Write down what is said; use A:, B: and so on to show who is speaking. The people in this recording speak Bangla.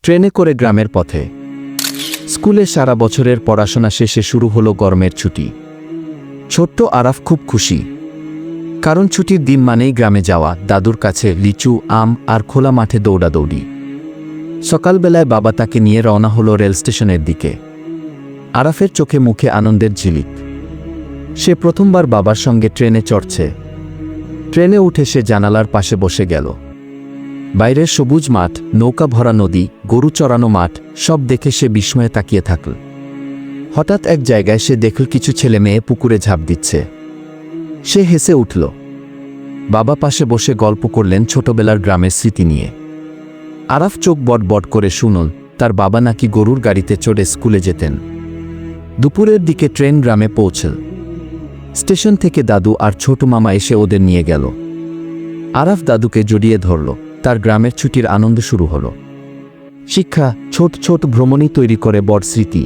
A: ট্রেনে করে গ্রামের পথে। স্কুলে সারা বছরের পড়াশোনা শেষে শুরু হলো গরমের ছুটি। ছোট্ট আরাফ খুব খুশি, কারণ ছুটির দিন মানেই গ্রামে যাওয়া, দাদুর কাছে লিচু, আম আর খোলা মাঠে দৌড়াদৌড়ি। সকালবেলায় বাবা তাকে নিয়ে রওনা হলো রেল স্টেশনের দিকে। আরাফের চোখে মুখে আনন্দের ঝিলিক। সে প্রথমবার বাবার সঙ্গে ট্রেনে চড়ছে। ট্রেনে উঠে সে জানালার পাশে বসে গেল। বাইরের সবুজ মাঠ, নৌকা ভরা নদী, গরু চড়ানো মাঠ, সব দেখে সে বিস্ময়ে তাকিয়ে থাকল। হঠাৎ এক জায়গায় সে দেখল কিছু ছেলে মেয়ে পুকুরে ঝাঁপ দিচ্ছে। সে হেসে উঠল। বাবা পাশে বসে গল্প করলেন ছোটবেলার গ্রামের স্মৃতি নিয়ে। আরাফ চোখ বটবট করে শুনল তার বাবা নাকি গরুর গাড়িতে চড়ে স্কুলে যেতেন। দুপুরের দিকে ট্রেন গ্রামে পৌঁছল। স্টেশন থেকে দাদু আর ছোট মামা এসে ওদের নিয়ে গেল। আরাফ দাদুকে জড়িয়ে ধরল। তার গ্রামের ছুটির আনন্দ শুরু হলো। শিক্ষা, ছোট ছোট ভ্রমণই তৈরি করে বড় স্মৃতি।